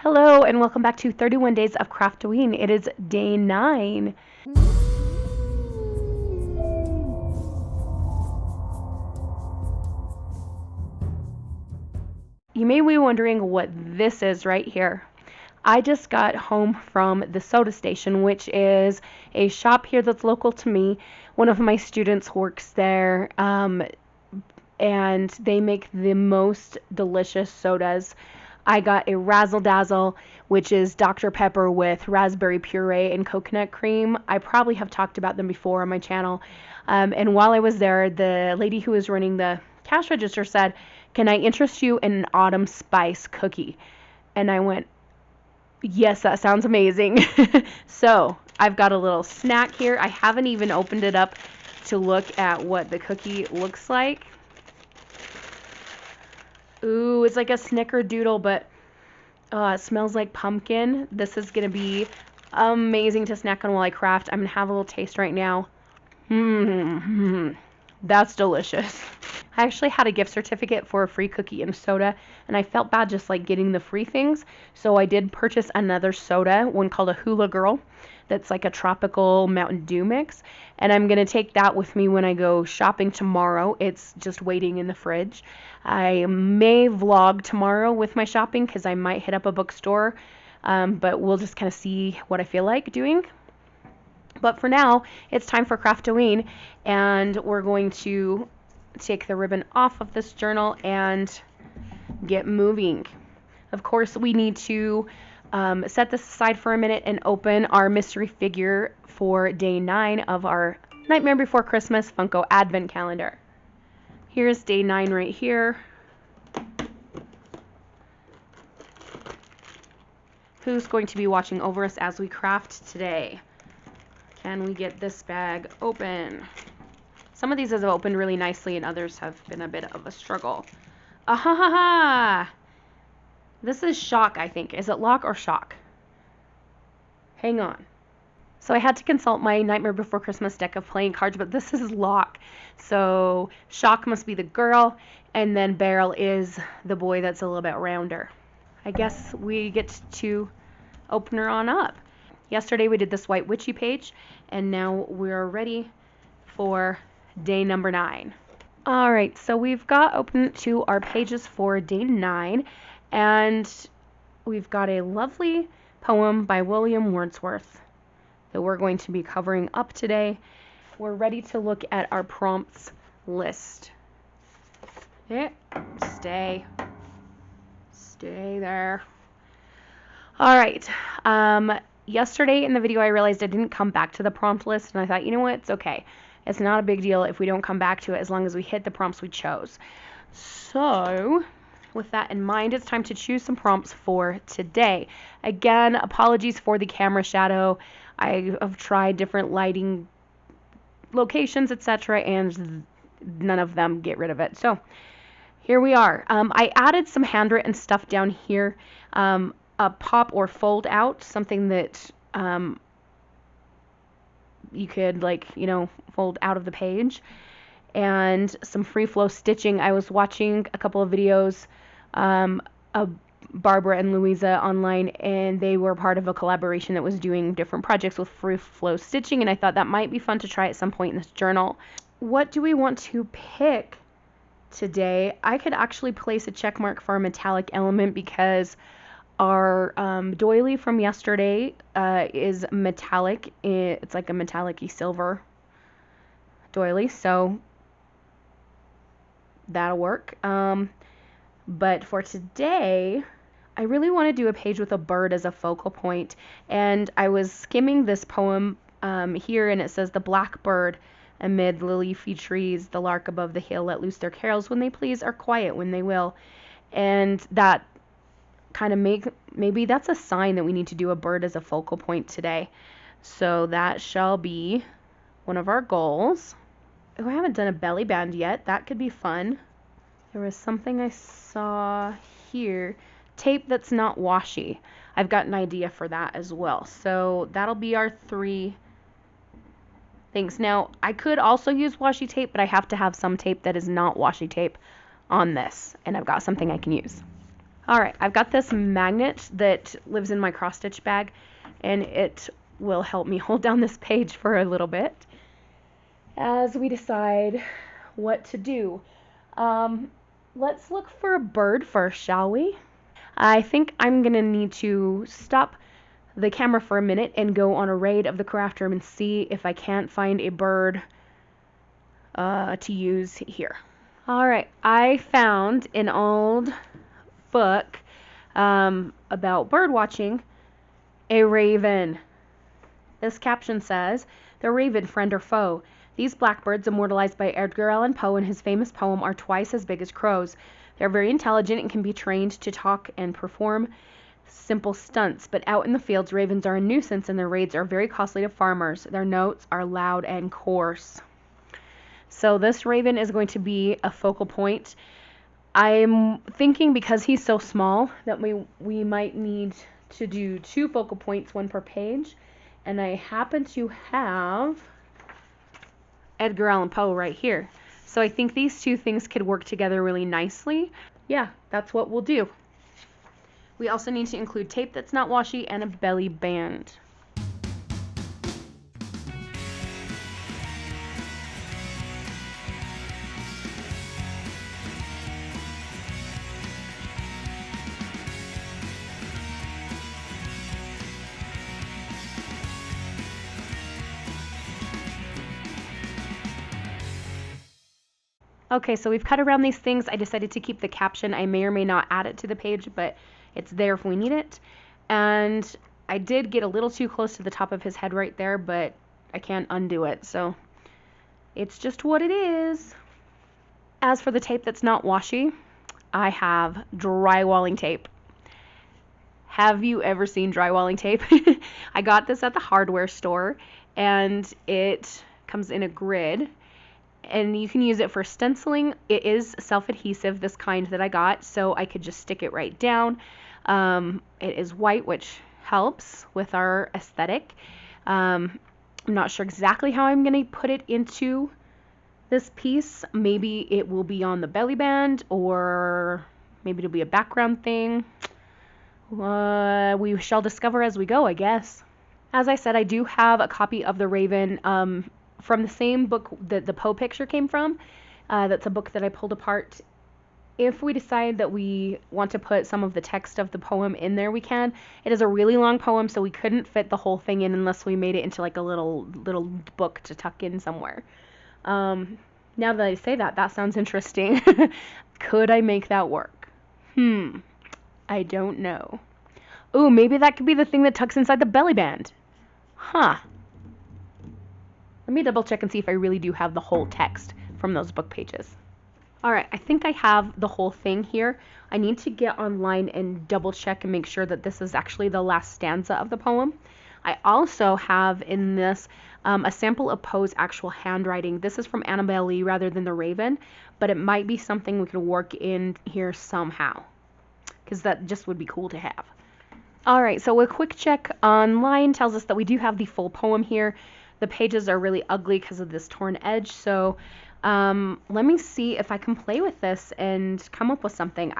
Hello and welcome back to 31 Days of Craftoween. It is day 9. You may be wondering what this is right here. I just got home from the soda station, which is a shop here that's local to me. One of my students works there, and they make the most delicious sodas. I got a Razzle Dazzle, which is Dr. Pepper with raspberry puree and coconut cream. I probably have talked about them before on my channel. And while I was there, the lady who was running the cash register said, "Can I interest you in an autumn spice cookie?" And I went, "Yes, that sounds amazing." So I've got a little snack here. I haven't even opened it up to look at what the cookie looks like. Ooh, it's like a snickerdoodle, but it smells like pumpkin. This is going to be amazing to snack on while I craft. I'm going to have a little taste right now. That's delicious. I actually had a gift certificate for a free cookie and soda, and I felt bad just like getting the free things. So I did purchase another soda, one called a Hula Girl, that's like a tropical Mountain Dew mix. And I'm going to take that with me when I go shopping tomorrow. It's just waiting in the fridge. I may vlog tomorrow with my shopping because I might hit up a bookstore, but we'll just kind of see what I feel like doing. But for now, it's time for Craftoween, and we're going to take the ribbon off of this journal and get moving. Of course, we need to set this aside for a minute and open our mystery figure for day 9 of our Nightmare Before Christmas Funko Advent Calendar. Here's day 9 right here. Who's going to be watching over us as we craft today? Can we get this bag open? Some of these have opened really nicely and others have been a bit of a struggle. Ah-ha-ha-ha! This is shock, I think. Is it lock or shock? Hang on. So I had to consult my Nightmare Before Christmas deck of playing cards, but this is lock. So shock must be the girl, and then barrel is the boy that's a little bit rounder. I guess we get to open her on up. Yesterday we did this white witchy page, and now we're ready for day number 9. Alright, so we've got open to our pages for day 9, and we've got a lovely poem by William Wordsworth that we're going to be covering up today. We're ready to look at our prompts list. Yeah, stay there. Alright, yesterday in the video I realized I didn't come back to the prompt list, and I thought, you know what, it's okay. It's not a big deal if we don't come back to it as long as we hit the prompts we chose. So, with that in mind, it's time to choose some prompts for today. Again, apologies for the camera shadow. I have tried different lighting locations, etc., and none of them get rid of it. So, here we are. I added some handwritten stuff down here. A pop or fold out, something that you could, like, you know, fold out of the page, and some free flow stitching. I was watching a couple of videos of Barbara and Louisa online, and they were part of a collaboration that was doing different projects with free flow stitching, and I thought that might be fun to try at some point in this journal. What do we want to pick today? I could actually place a check mark for a metallic element because our doily from yesterday is metallic. It's like a metallic-y silver doily, so that'll work. But for today, I really want to do a page with a bird as a focal point, and I was skimming this poem here, and it says, "The blackbird amid the leafy trees, the lark above the hill, let loose their carols when they please, are quiet when they will." And that kind of maybe that's a sign that we need to do a bird as a focal point today. So that shall be one of our goals. Oh, I haven't done a belly band yet. That could be fun. There was something I saw here. Tape that's not washi. I've got an idea for that as well. So that'll be our 3 things. Now, I could also use washi tape, but I have to have some tape that is not washi tape on this, and I've got something I can use. Alright, I've got this magnet that lives in my cross stitch bag, and it will help me hold down this page for a little bit as we decide what to do. Let's look for a bird first, shall we? I think I'm going to need to stop the camera for a minute and go on a raid of the craft room and see if I can't find a bird to use here. Alright, I found an old book about bird watching, a raven. This caption says, "The raven, friend or foe. These blackbirds, immortalized by Edgar Allan Poe in his famous poem, are twice as big as crows. They're very intelligent and can be trained to talk and perform simple stunts, but out in the fields, ravens are a nuisance and their raids are very costly to farmers. Their notes are loud and coarse." So this raven is going to be a focal point. I'm thinking because he's so small that we might need to do 2 focal points, 1 per page, and I happen to have Edgar Allan Poe right here. So I think these 2 things could work together really nicely. Yeah, that's what we'll do. We also need to include tape that's not washy and a belly band. Okay, so we've cut around these things. I decided to keep the caption. I may or may not add it to the page, but it's there if we need it. And I did get a little too close to the top of his head right there, but I can't undo it, so it's just what it is. As for the tape that's not washy, I have drywalling tape. Have you ever seen drywalling tape? I got this at the hardware store, and it comes in a grid. And you can use it for stenciling. It is self-adhesive, this kind that I got, so I could just stick it right down. It is white, which helps with our aesthetic. I'm not sure exactly how I'm going to put it into this piece. Maybe it will be on the belly band, or maybe it'll be a background thing. We shall discover as we go, I guess. As I said, I do have a copy of the Raven from the same book that the Poe picture came from. That's a book that I pulled apart. If we decide that we want to put some of the text of the poem in there, we can. It is a really long poem, so we couldn't fit the whole thing in unless we made it into like a little book to tuck in somewhere. Now that I say that, that sounds interesting. Could I make that work? I don't know. Ooh, maybe that could be the thing that tucks inside the belly band. Huh. Let me double check and see if I really do have the whole text from those book pages. Alright, I think I have the whole thing here. I need to get online and double check and make sure that this is actually the last stanza of the poem. I also have in this a sample of Poe's actual handwriting. This is from Annabelle Lee rather than the Raven, but it might be something we could work in here somehow, because that just would be cool to have. Alright, so a quick check online tells us that we do have the full poem here. The pages are really ugly because of this torn edge, so let me see if I can play with this and come up with something.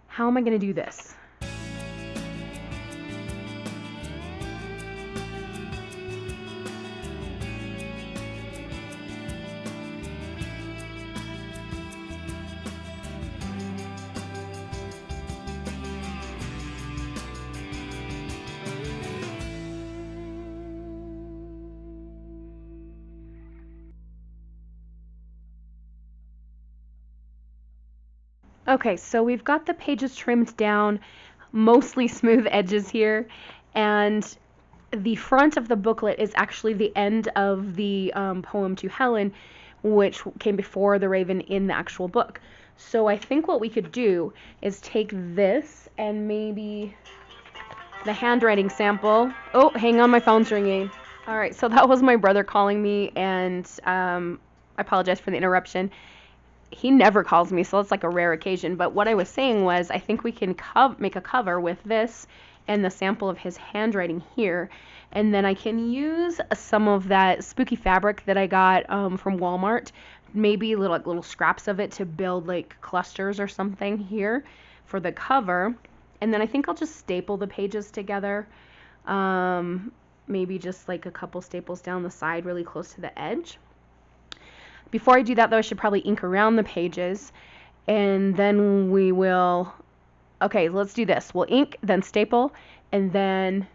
How am I going to do this? Okay, so we've got the pages trimmed down, mostly smooth edges here, and the front of the booklet is actually the end of the poem to Helen, which came before the Raven in the actual book. So I think what we could do is take this and maybe the handwriting sample. Oh, hang on, my phone's ringing. All right, so that was my brother calling me, and I apologize for the interruption. He never calls me, so it's like a rare occasion. But what I was saying was, I think we can make a cover with this and the sample of his handwriting here, and then I can use some of that spooky fabric that I got from Walmart maybe little scraps of it to build like clusters or something here for the cover. And then I think I'll just staple the pages together. Maybe just like a couple staples down the side really close to the edge. Before I do that though, I should probably ink around the pages, and then we will, okay, let's do this. We'll ink, then staple, and then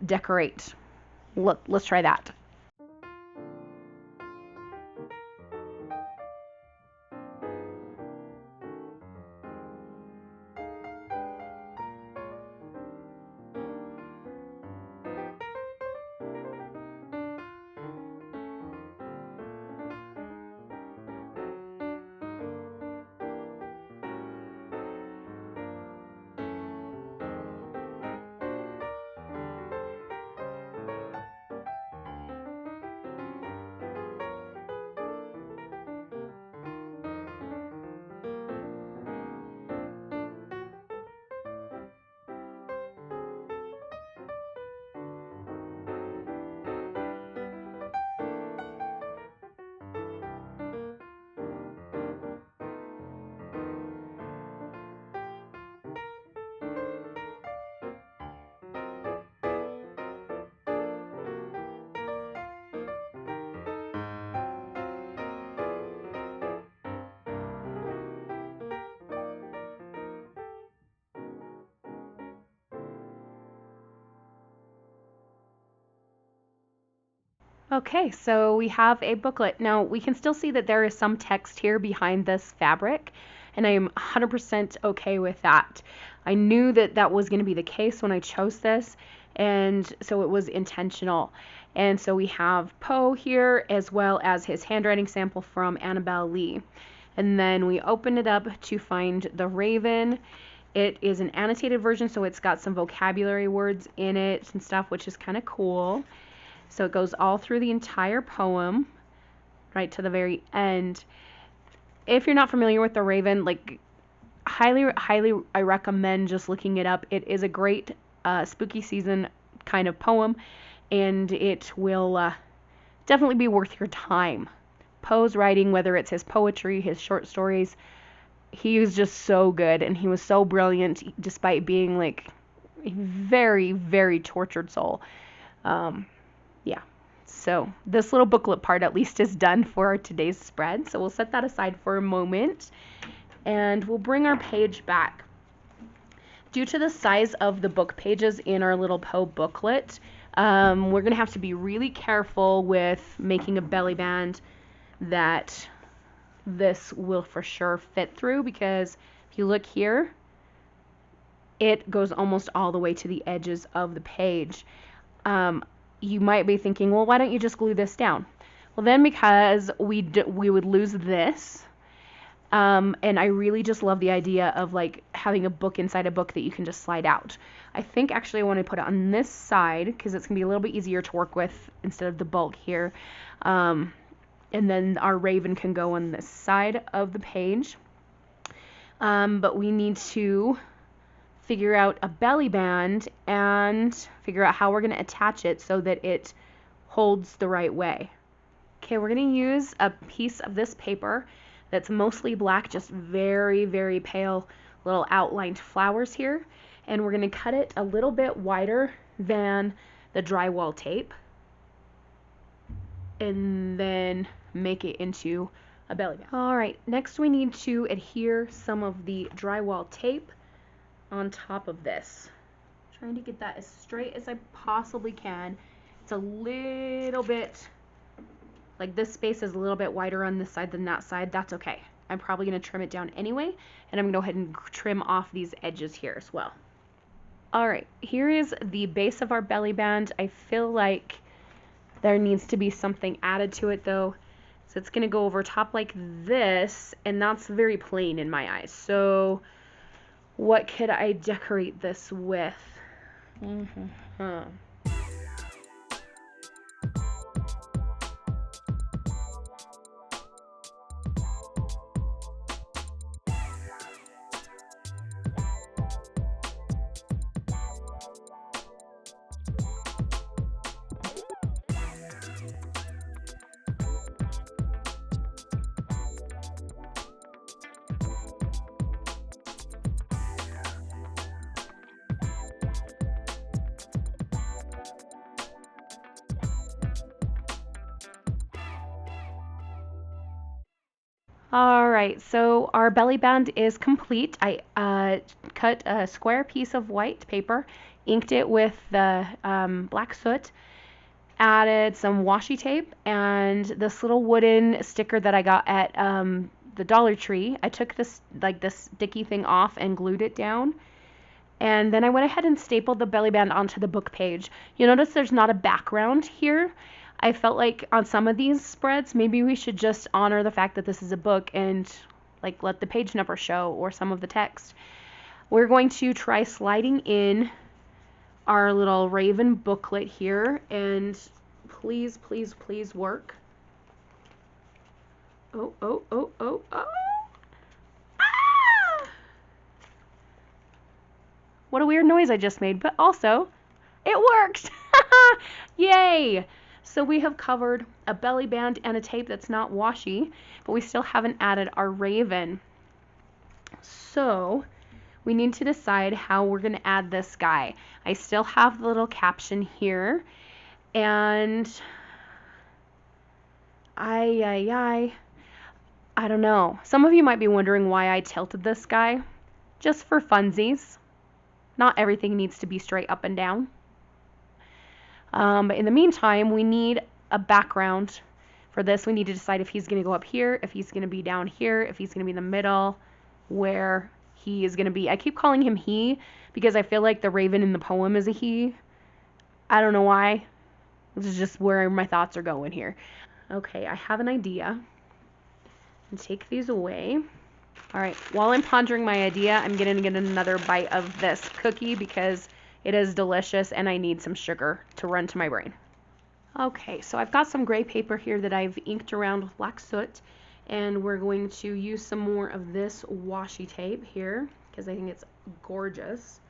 decorate. Let's try that. Okay, so we have a booklet. Now we can still see that there is some text here behind this fabric, and I am 100% okay with that. I knew that that was going to be the case when I chose this, and so it was intentional. And so we have Poe here, as well as his handwriting sample from Annabelle Lee. And then we open it up to find the Raven. It is an annotated version, so it's got some vocabulary words in it and stuff, which is kind of cool. So it goes all through the entire poem, right to the very end. If you're not familiar with the Raven, like highly I recommend just looking it up. It is a great spooky season kind of poem, and it will definitely be worth your time. Poe's writing, whether it's his poetry, his short stories, he was just so good, and he was so brilliant despite being like a very, very tortured soul. Yeah, so this little booklet part at least is done for today's spread. So we'll set that aside for a moment, and we'll bring our page back. Due to the size of the book pages in our little Poe booklet, we're going to have to be really careful with making a belly band that this will for sure fit through, because if you look here, it goes almost all the way to the edges of the page. You might be thinking, well, why don't you just glue this down? Well, then because we would lose this, and I really just love the idea of like having a book inside a book that you can just slide out. I think actually I want to put it on this side because it's going to be a little bit easier to work with instead of the bulk here. And then our Raven can go on this side of the page. But we need to figure out a belly band and figure out how we're going to attach it so that it holds the right way. Okay, we're going to use a piece of this paper that's mostly black, just very, very pale little outlined flowers here. And we're going to cut it a little bit wider than the drywall tape, and then make it into a belly band. All right, next we need to adhere some of the drywall tape on top of this. I'm trying to get that as straight as I possibly can. It's a little bit, like this space is a little bit wider on this side than that side. That's okay. I'm probably going to trim it down anyway, and I'm going to go ahead and trim off these edges here as well. All right, here is the base of our belly band. I feel like there needs to be something added to it though. So it's going to go over top like this, and that's very plain in my eyes. So what could I decorate this with? Alright, so our belly band is complete. I cut a square piece of white paper, inked it with the black soot, added some washi tape, and this little wooden sticker that I got at the Dollar Tree. I took this sticky thing off and glued it down. And then I went ahead and stapled the belly band onto the book page. You notice there's not a background here. I felt like on some of these spreads, maybe we should just honor the fact that this is a book and like let the page number show or some of the text. We're going to try sliding in our little raven booklet here, and please, please, please work. Oh, oh, oh, oh, oh. Ah! What a weird noise I just made, but also it worked. Yay! So we have covered a belly band and a tape that's not washi, but we still haven't added our raven. So we need to decide how we're going to add this guy. I still have the little caption here, and I don't know. Some of you might be wondering why I tilted this guy. Just for funsies. Not everything needs to be straight up and down. But in the meantime, we need a background for this. We need to decide if he's going to go up here, if he's going to be down here, if he's going to be in the middle, where he is going to be. I keep calling him he because I feel like the raven in the poem is a he. I don't know why. This is just where my thoughts are going here. Okay, I have an idea. And take these away. All right, while I'm pondering my idea, I'm going to get another bite of this cookie because it is delicious and I need some sugar to run to my brain. Okay, so I've got some gray paper here that I've inked around with black soot, and we're going to use some more of this washi tape here because I think it's gorgeous.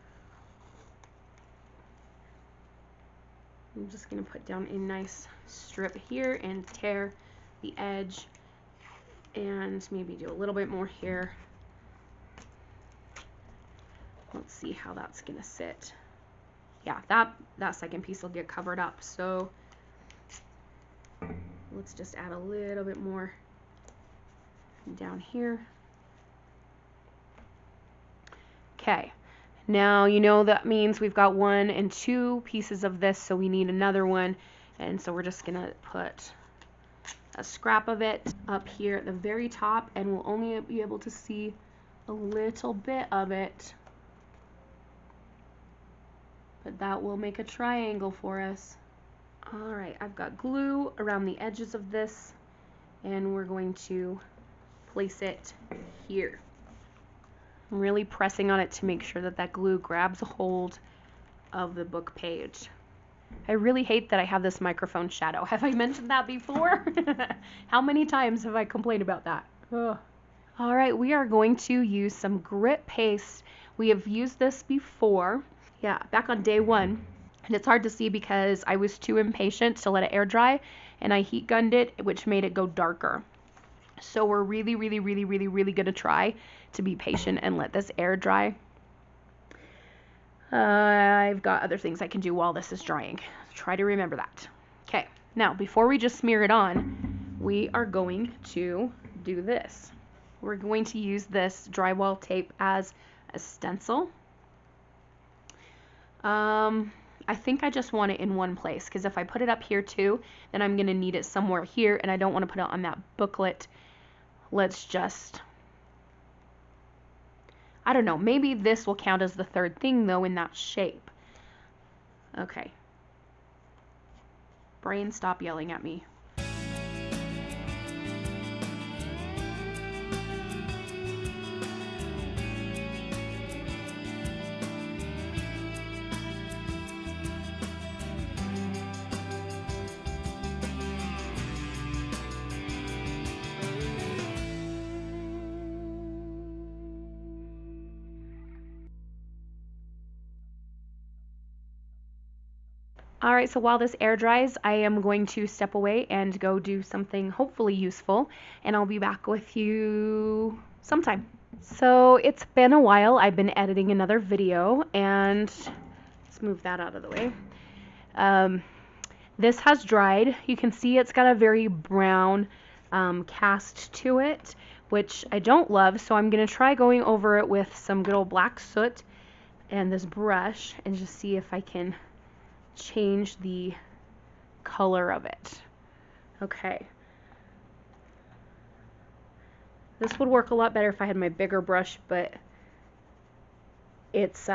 I'm just going to put down a nice strip here and tear the edge and maybe do a little bit more here. Let's see how that's going to sit. Yeah, that second piece will get covered up. So let's just add a little bit more down here. Okay, now you know that means we've got 1 and 2 pieces of this, so we need another one. And so we're just gonna put a scrap of it up here at the very top, and we'll only be able to see a little bit of it. But that will make a triangle for us. Alright, I've got glue around the edges of this, and we're going to place it here. I'm really pressing on it to make sure that that glue grabs a hold of the book page. I really hate that I have this microphone shadow. Have I mentioned that before? How many times have I complained about that? Ugh. Alright, we are going to use some grit paste. We have used this before. Yeah, back on day 1, and it's hard to see because I was too impatient to let it air dry, and I heat gunned it, which made it go darker. So we're really going to try to be patient and let this air dry. I've got other things I can do while this is drying. Try to remember that. Okay, now before we just smear it on, we are going to do this. We're going to use this drywall tape as a stencil. I think I just want it in one place, because if I put it up here too, then I'm going to need it somewhere here, and I don't want to put it on that booklet. Let's just, I don't know, maybe this will count as the third thing though in that shape. Okay. Brain, stop yelling at me. Alright, so while this air dries, I am going to step away and go do something hopefully useful, and I'll be back with you sometime. So it's been a while. I've been editing another video, and let's move that out of the way. This has dried. You can see it's got a very brown cast to it. which I don't love, so I'm going to try going over it with some good old black soot and this brush and just see if I can change the color of it. Okay. This would work a lot better if I had my bigger brush, but it's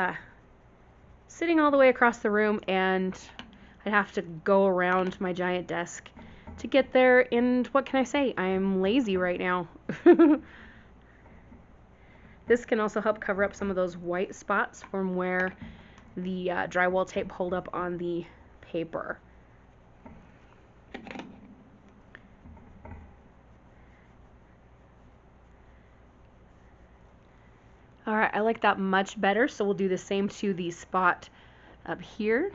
sitting all the way across the room and I'd have to go around my giant desk to get there, and what can I say? I'm lazy right now. This can also help cover up some of those white spots from where the drywall tape hold up on the paper. Alright, I like that much better, so we'll do the same to the spot up here.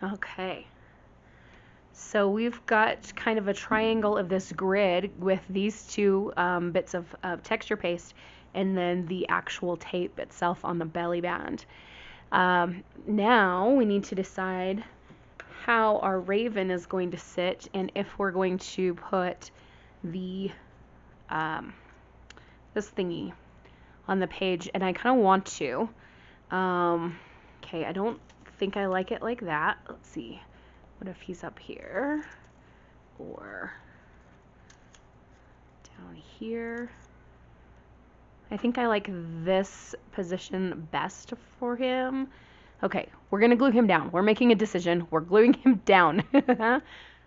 Okay, so we've got kind of a triangle of this grid with these two bits of texture paste and then the actual tape itself on the belly band. Now we need to decide how our raven is going to sit and if we're going to put the this thingy on the page, and I kind of want to. Okay, I don't think I like it like that. Let's see. What if he's up here or down here? I think I like this position best for him. Okay, we're gonna glue him down. We're making a decision. We're gluing him down.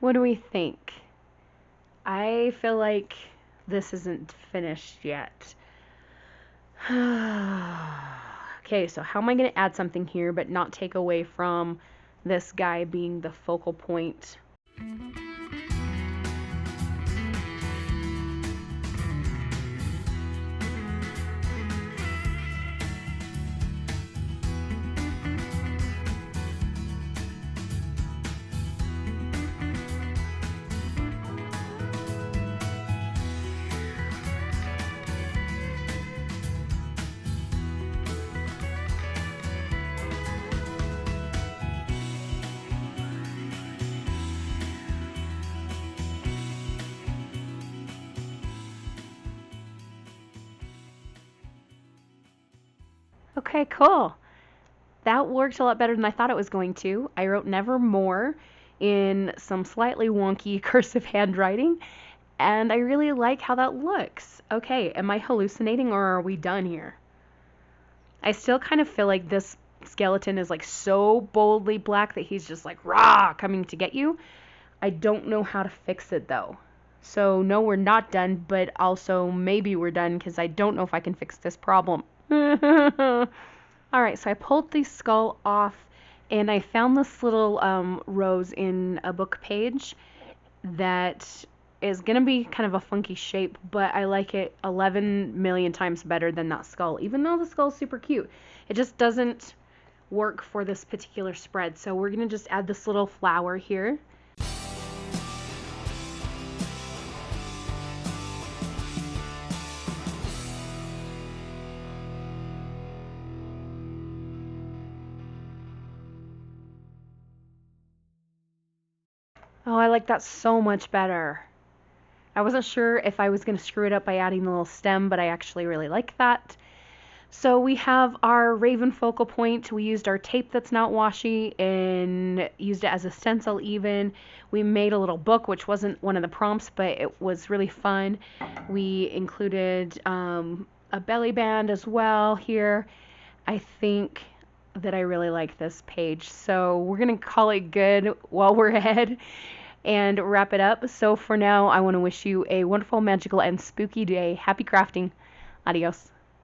What do we think? I feel like this isn't finished yet. Okay, so how am I going to add something here but not take away from this guy being the focal point? Okay, cool. That worked a lot better than I thought it was going to. I wrote nevermore in some slightly wonky cursive handwriting, and I really like how that looks. Okay, am I hallucinating or are we done here? I still kind of feel like this skeleton is like so boldly black that he's just like rah coming to get you. I don't know how to fix it though. So no, we're not done, but also maybe we're done because I don't know if I can fix this problem. Alright, so I pulled the skull off and I found this little rose in a book page that is going to be kind of a funky shape, but I like it 11 million times better than that skull, even though the skull's super cute. It just doesn't work for this particular spread, so we're going to just add this little flower here. Oh, I like that so much better. I wasn't sure if I was going to screw it up by adding the little stem, but I actually really like that. So we have our raven focal point. We used our tape that's not washy and used it as a stencil even. We made a little book, which wasn't one of the prompts, but it was really fun. We included a belly band as well here. I think that I really like this page. So we're going to call it good while we're ahead and wrap it up. So for now, I want to wish you a wonderful, magical, and spooky day. Happy crafting. Adios.